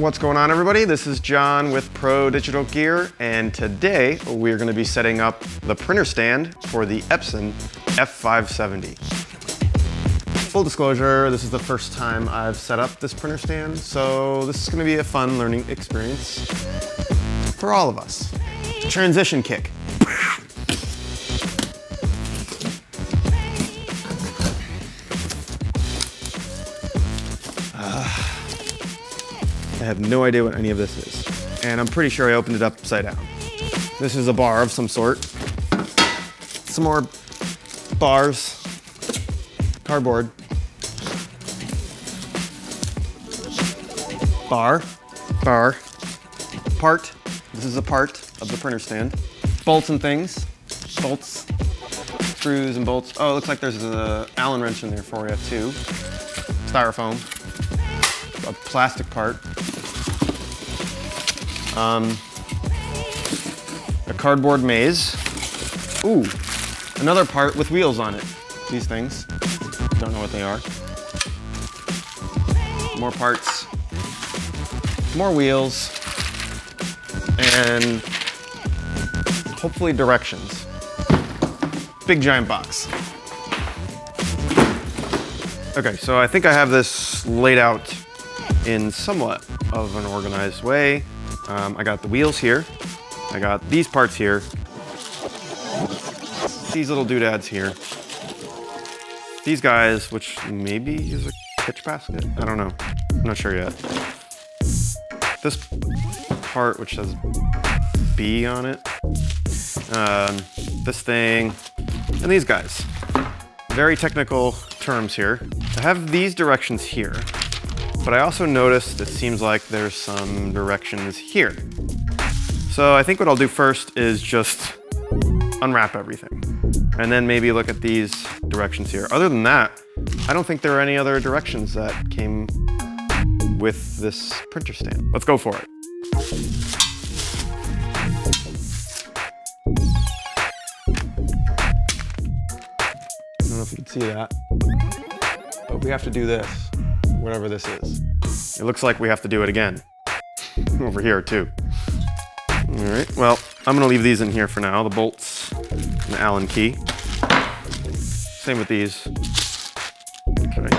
What's going on, everybody? This is John with Pro Digital Gear, and today we're going to be setting up the printer stand for the Epson F570. Full disclosure, this is the first time I've set up this printer stand, so this is going to be a fun learning experience for all of us. Transition kick. I have no idea what any of this is. And I'm pretty sure I opened it upside down. This is a bar of some sort. Some more bars. Cardboard. Bar. Part. This is a part of the printer stand. Bolts and things. Bolts. Screws and bolts. Oh, it looks like there's an Allen wrench in there for you too. Styrofoam. A plastic part. A cardboard maze. Ooh, another part with wheels on it. These things, don't know what they are. More parts, more wheels, and hopefully directions. Big giant box. Okay, so I think I have this laid out in somewhat of an organized way. I got the wheels here. I got these parts here. These little doodads here. These guys, which maybe is a pitch basket? I don't know. I'm not sure yet. This part, which says B on it. This thing, and these guys. Very technical terms here. I have these directions here. But I also noticed it seems like there's some directions here. So I think what I'll do first is just unwrap everything. And then maybe look at these directions here. Other than that, I don't think there are any other directions that came with this printer stand. Let's go for it. I don't know if you can see that, but we have to do this. Whatever this is. It looks like we have to do it again. Over here too. All right, well, I'm gonna leave these in here for now, the bolts and the Allen key. Same with these. Okay.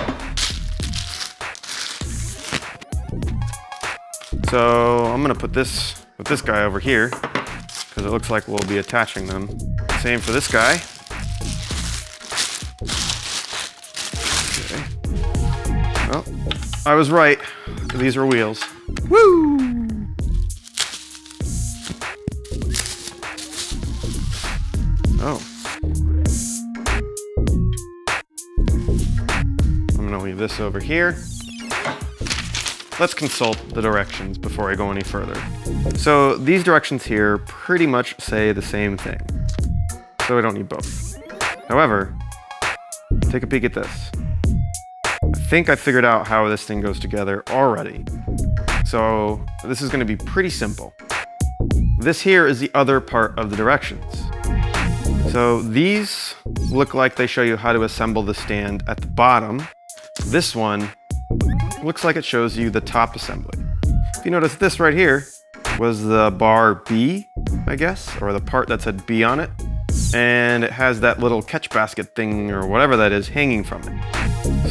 So I'm gonna put this with this guy over here because it looks like we'll be attaching them. Same for this guy. Well, I was right. These are wheels. Woo! Oh. I'm gonna leave this over here. Let's consult the directions before I go any further. So these directions here pretty much say the same thing. So I don't need both. However, take a peek at this. I think I figured out how this thing goes together already. So this is going to be pretty simple. This here is the other part of the directions. So these look like they show you how to assemble the stand at the bottom. This one looks like it shows you the top assembly. If you notice, this right here was the bar B, I guess, or the part that said B on it. And it has that little catch basket thing or whatever that is hanging from it.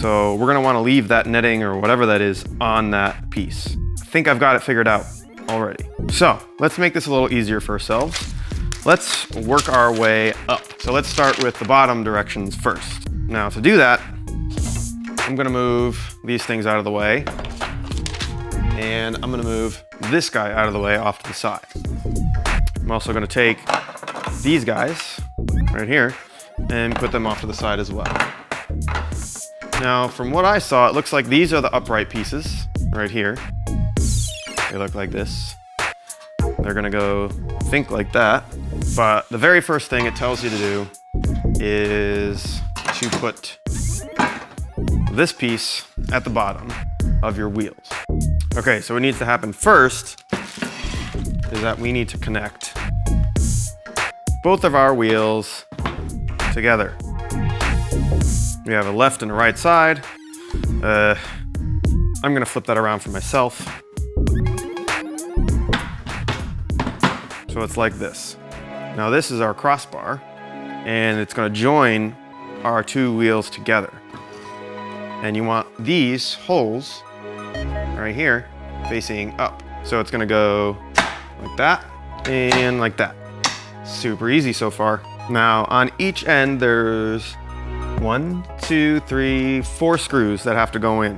So we're gonna wanna leave that netting or whatever that is on that piece. I think I've got it figured out already. So let's make this a little easier for ourselves. Let's work our way up. So let's start with the bottom directions first. Now to do that, I'm gonna move these things out of the way. And I'm gonna move this guy out of the way off to the side. I'm also gonna take these guys right here and put them off to the side as well. Now, from what I saw, it looks like these are the upright pieces right here. They look like this. They're gonna go think like that. But the very first thing it tells you to do is to put this piece at the bottom of your wheels. Okay, so what needs to happen first is that we need to connect both of our wheels together. We have a left and a right side. I'm gonna flip that around for myself. So it's like this. Now this is our crossbar, and it's gonna join our two wheels together. And you want these holes right here facing up. So it's gonna go like that and like that. Super easy so far. Now on each end, there's 1, 2, 3, 4 screws that have to go in.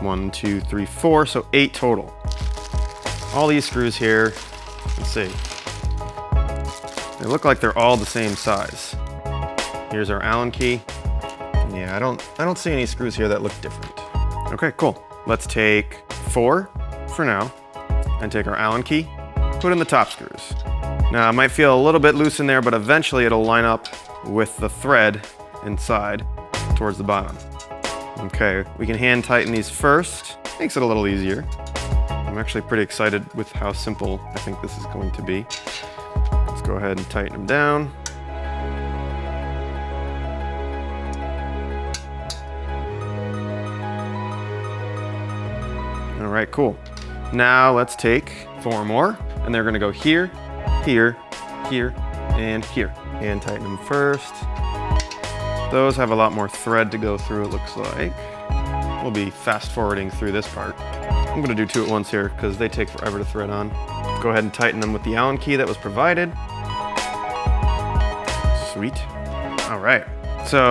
1, 2, 3, 4, so 8 total. All these screws here, let's see. They look like they're all the same size. Here's our Allen key. Yeah, I don't see any screws here that look different. Okay, cool. Let's take 4 for now and take our Allen key, put in the top screws. Now it might feel a little bit loose in there, but eventually it'll line up with the thread inside towards the bottom. Okay, we can hand tighten these first. Makes it a little easier. I'm actually pretty excited with how simple I think this is going to be. Let's go ahead and tighten them down. All right, cool. Now let's take 4 more, and they're gonna go here, here, here, and here. And tighten them first. Those have a lot more thread to go through, it looks like. We'll be fast forwarding through this part. I'm gonna do 2 at once here because they take forever to thread on. Go ahead and tighten them with the Allen key that was provided. Sweet. All right, so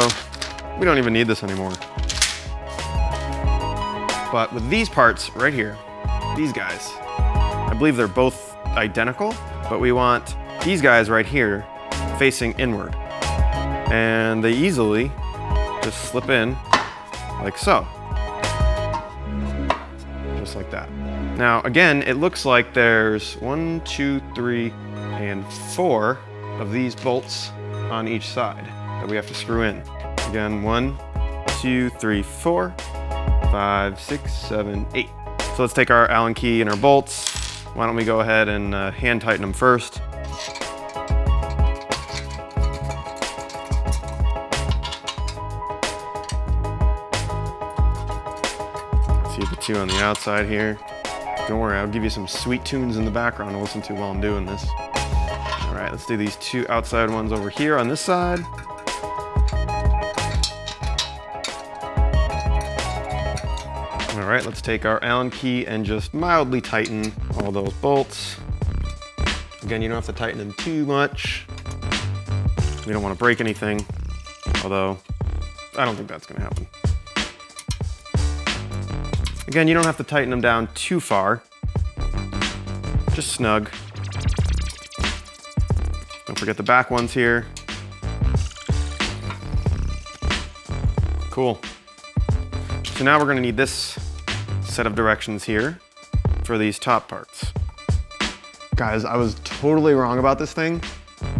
we don't even need this anymore. But with these parts right here, these guys, I believe they're both identical, but we want these guys right here facing inward. And they easily just slip in like so. Just like that. Now, again, it looks like there's 1, 2, 3, and 4 of these bolts on each side that we have to screw in. Again, 1, 2, 3, 4, 5, 6, 7, 8. So let's take our Allen key and our bolts. Why don't we go ahead and hand tighten them first. See the 2 on the outside here. Don't worry, I'll give you some sweet tunes in the background to listen to while I'm doing this. All right, let's do these 2 outside ones over here on this side. All right, let's take our Allen key and just mildly tighten all those bolts. Again, you don't have to tighten them too much. We don't want to break anything, although I don't think that's going to happen. Again, you don't have to tighten them down too far. Just snug. Don't forget the back ones here. Cool. So now we're going to need this set of directions here for these top parts. Guys, I was totally wrong about this thing.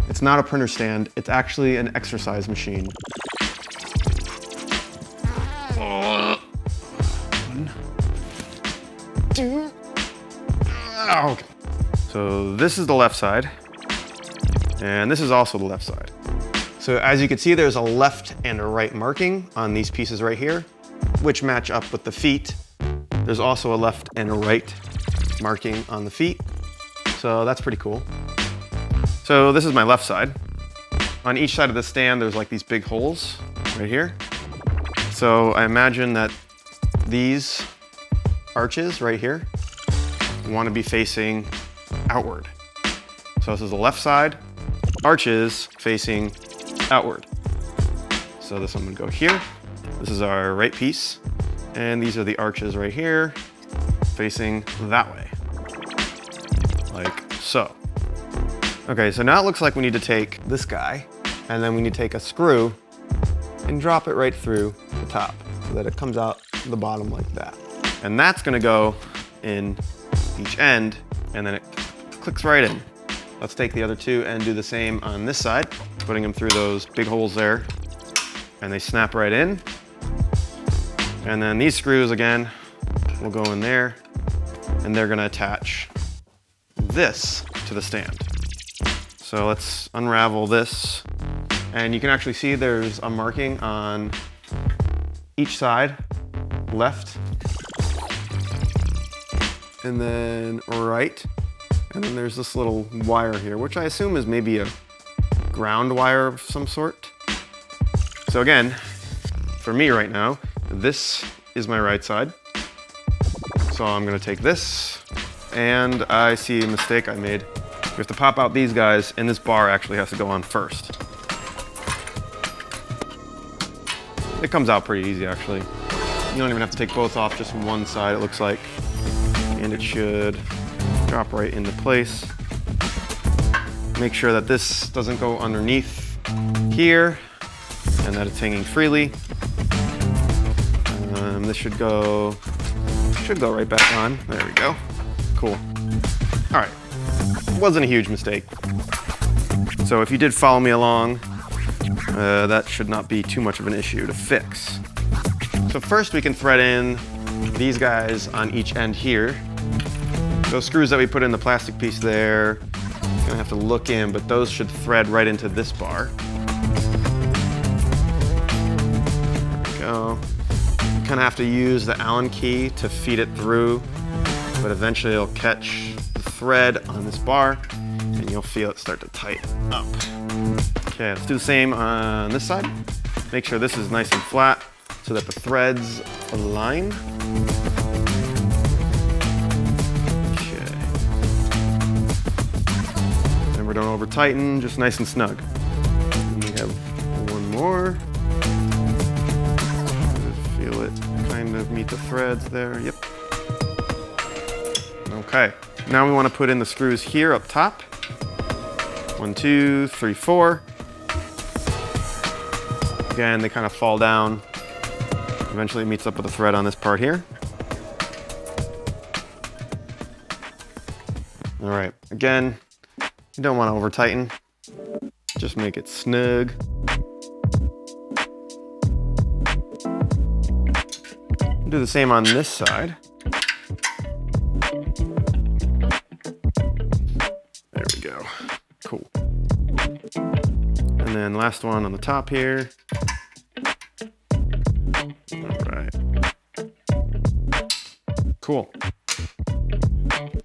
It's not a printer stand, it's actually an exercise machine. 1, 2, okay. So this is the left side, and this is also the left side. So as you can see, there's a left and a right marking on these pieces right here, which match up with the feet. There's also a left and a right marking on the feet. So that's pretty cool. So this is my left side. On each side of the stand, there's like these big holes right here. So I imagine that these arches right here want to be facing outward. So this is the left side, arches facing outward. So this one would go here. This is our right piece. And these are the arches right here, facing that way, like so. Okay, so now it looks like we need to take this guy, and then we need to take a screw and drop it right through the top so that it comes out the bottom like that. And that's gonna go in each end, and then it clicks right in. Let's take the other 2 and do the same on this side, putting them through those big holes there, and they snap right in. And then these screws, again, will go in there, and they're gonna attach this to the stand. So let's unravel this. And you can actually see there's a marking on each side, left, and then right, And then there's this little wire here, which I assume is maybe a ground wire of some sort. So again, for me right now, this is my right side. So I'm gonna take this, and I see a mistake I made. We have to pop out these guys, and this bar actually has to go on first. It comes out pretty easy, actually. You don't even have to take both off, just one side, it looks like. And it should drop right into place. Make sure that this doesn't go underneath here, and that it's hanging freely. This should go right back on. There we go. Cool. All right. Wasn't a huge mistake. So if you did follow me along, that should not be too much of an issue to fix. So first we can thread in these guys on each end here. Those screws that we put in the plastic piece there, gonna have to look in, but those should thread right into this bar. There we go. You kind of have to use the Allen key to feed it through, but eventually it'll catch the thread on this bar and you'll feel it start to tighten up. Okay, let's do the same on this side. Make sure this is nice and flat so that the threads align. Okay. Remember, don't over tighten, just nice and snug. And we have one more. Feel it kind of meet the threads there, yep. Okay, now we want to put in the screws here up top. 1, 2, 3, 4. Again, they kind of fall down. Eventually it meets up with the thread on this part here. All right, again, you don't want to over tighten. Just make it snug. Do the same on this side. There we go. Cool. And then last one on the top here. All right. Cool.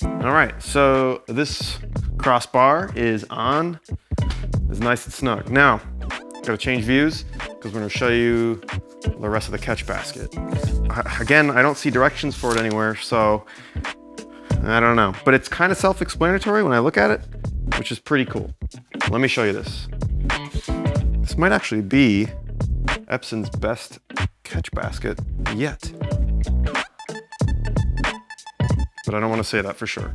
All right, so this crossbar is on. It's nice and snug. Now, gotta change views because we're gonna show you the rest of the catch basket. Again, I don't see directions for it anywhere, so I don't know. But it's kind of self-explanatory when I look at it, which is pretty cool. Let me show you this. This might actually be Epson's best catch basket yet. But I don't want to say that for sure.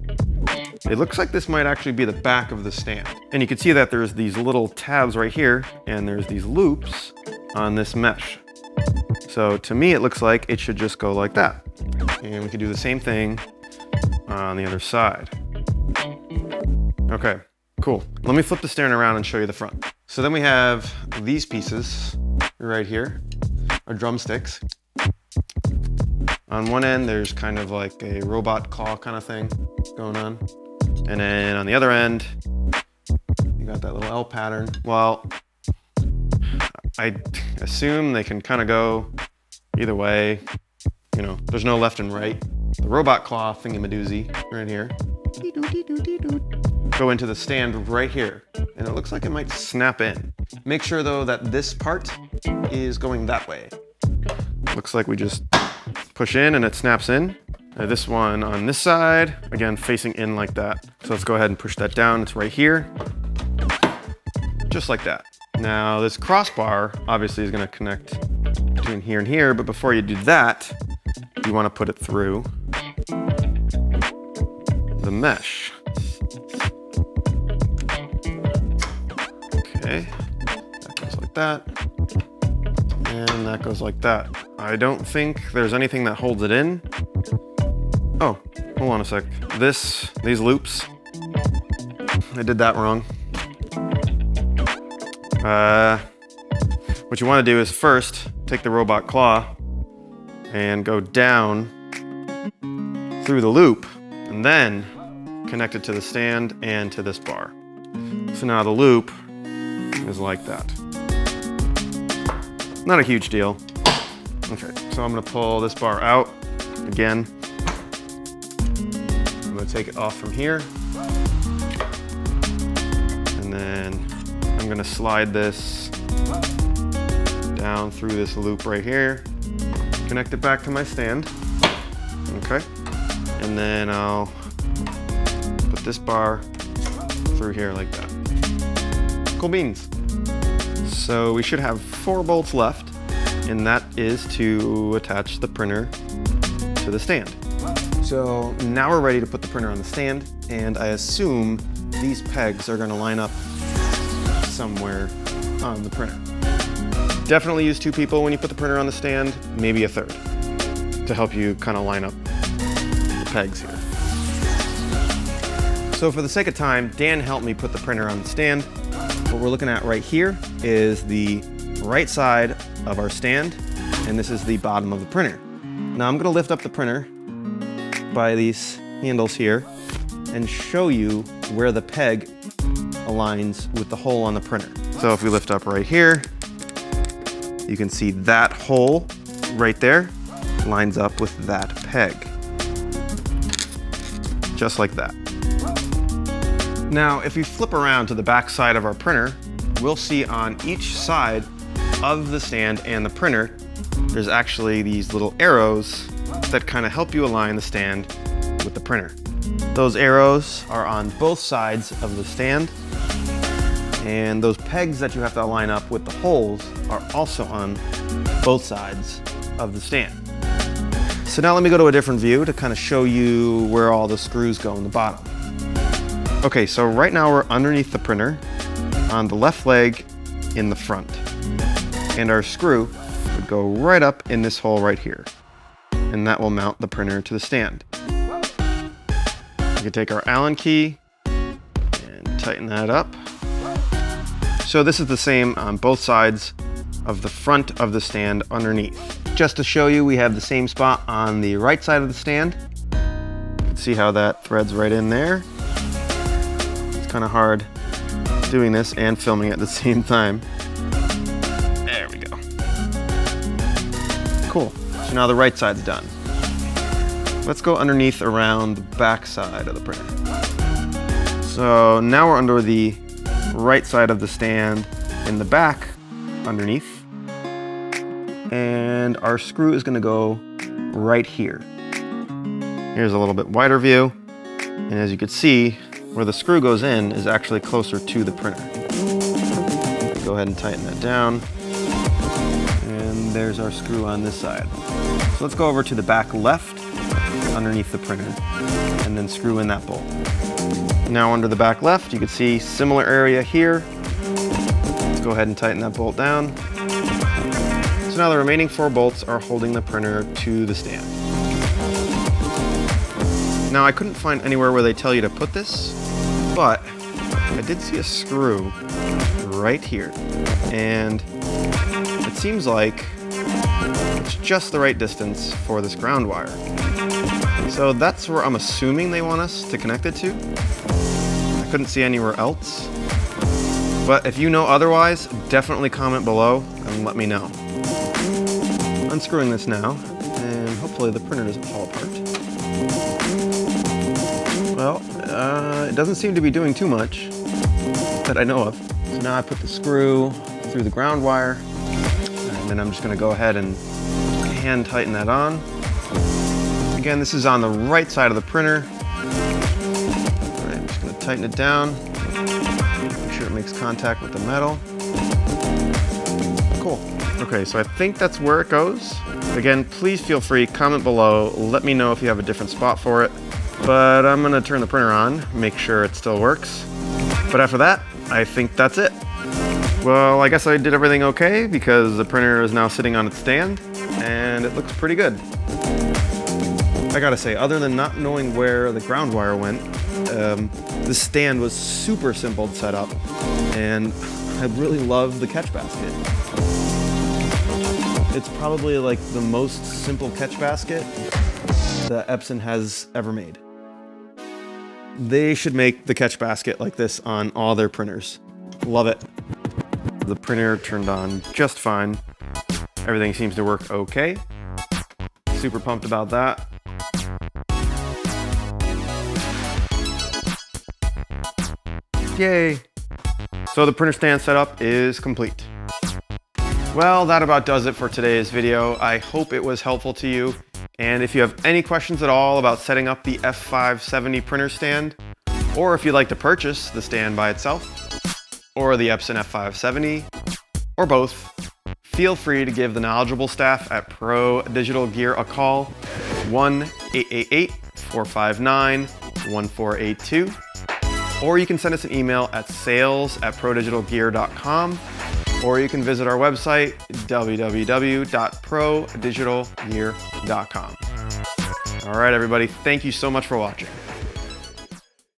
It looks like this might actually be the back of the stand. And you can see that there's these little tabs right here, and there's these loops on this mesh. So to me, it looks like it should just go like that. And we can do the same thing on the other side. Okay, cool. Let me flip the stand around and show you the front. So then we have these pieces right here, our drumsticks. On one end, there's kind of like a robot claw kind of thing going on. And then on the other end, you got that little L pattern. Well, I assume they can kind of go either way. You know, there's no left and right. The robot claw thingamadoozy right here. Go into the stand right here. And it looks like it might snap in. Make sure though that this part is going that way. Looks like we just push in and it snaps in. This one on this side, again, facing in like that. So let's go ahead and push that down. It's right here. Just like that. Now this crossbar obviously is gonna connect between here and here, but before you do that, you wanna put it through the mesh. Okay, that goes like that, and that goes like that. I don't think there's anything that holds it in. Oh, hold on a sec. These loops, I did that wrong. What you want to do is first take the robot claw and go down through the loop and then connect it to the stand and to this bar. So now the loop is like that. Not a huge deal. Okay, so I'm gonna pull this bar out again. I'm gonna take it off from here. And then I'm gonna slide this down through this loop right here, connect it back to my stand. Okay. And then I'll put this bar through here like that. Cool beans. So we should have 4 bolts left, and that is to attach the printer to the stand. So now we're ready to put the printer on the stand, and I assume these pegs are going to line up somewhere on the printer. Definitely use 2 people when you put the printer on the stand, maybe a 3rd, to help you kind of line up the pegs here. So for the sake of time, Dan helped me put the printer on the stand. What we're looking at right here is the right side of our stand, and this is the bottom of the printer. Now I'm going to lift up the printer by these handles here and show you where the peg aligns with the hole on the printer. So if we lift up right here, you can see that hole right there lines up with that peg. Just like that. Now, if we flip around to the back side of our printer, we'll see on each side of the stand and the printer, there's actually these little arrows that kind of help you align the stand with the printer. Those arrows are on both sides of the stand, and those pegs that you have to line up with the holes are also on both sides of the stand. So now let me go to a different view to kind of show you where all the screws go in the bottom. Okay, so right now we're underneath the printer on the left leg in the front, and our screw would go right up in this hole right here, and that will mount the printer to the stand. We can take our Allen key and tighten that up. So this is the same on both sides of the front of the stand underneath. Just to show you, we have the same spot on the right side of the stand. You can see how that threads right in there. It's kind of hard doing this and filming at the same time. There we go. Cool. So now the right side's done. Let's go underneath around the back side of the printer. So now we're under the right side of the stand in the back underneath, and our screw is going to go right here. Here's a little bit wider view, and as you can see, where the screw goes in is actually closer to the printer. Go ahead and tighten that down, and there's our screw on this side. So let's go over to the back left underneath the printer and then screw in that bolt. Now under the back left, you can see similar area here. Let's go ahead and tighten that bolt down. So now the remaining 4 bolts are holding the printer to the stand. Now I couldn't find anywhere where they tell you to put this, but I did see a screw right here, and it seems like it's just the right distance for this ground wire. So that's where I'm assuming they want us to connect it to. I couldn't see anywhere else. But if you know otherwise, definitely comment below and let me know. Unscrewing this now, and hopefully the printer doesn't fall apart. Well, it doesn't seem to be doing too much that I know of. So now I put the screw through the ground wire, and then I'm just going to go ahead and hand tighten that on. Again, this is on the right side of the printer. All right, I'm just going to tighten it down. Make sure it makes contact with the metal. Cool. Okay, so I think that's where it goes. Again, please feel free, comment below, let me know if you have a different spot for it. But I'm going to turn the printer on, make sure it still works. But after that, I think that's it. Well, I guess I did everything okay because the printer is now sitting on its stand and it looks pretty good. I gotta say, other than not knowing where the ground wire went, this stand was super simple to set up, and I really love the catch basket. It's probably like the most simple catch basket that Epson has ever made. They should make the catch basket like this on all their printers. Love it. The printer turned on just fine. Everything seems to work okay. Super pumped about that. Yay! So the printer stand setup is complete. Well, that about does it for today's video. I hope it was helpful to you. And if you have any questions at all about setting up the F570 printer stand, or if you'd like to purchase the stand by itself, or the Epson F570, or both, feel free to give the knowledgeable staff at Pro Digital Gear a call, 1-888-459-1482, or you can send us an email at sales@prodigitalgear.com, or you can visit our website, www.prodigitalgear.com. All right, everybody, thank you so much for watching.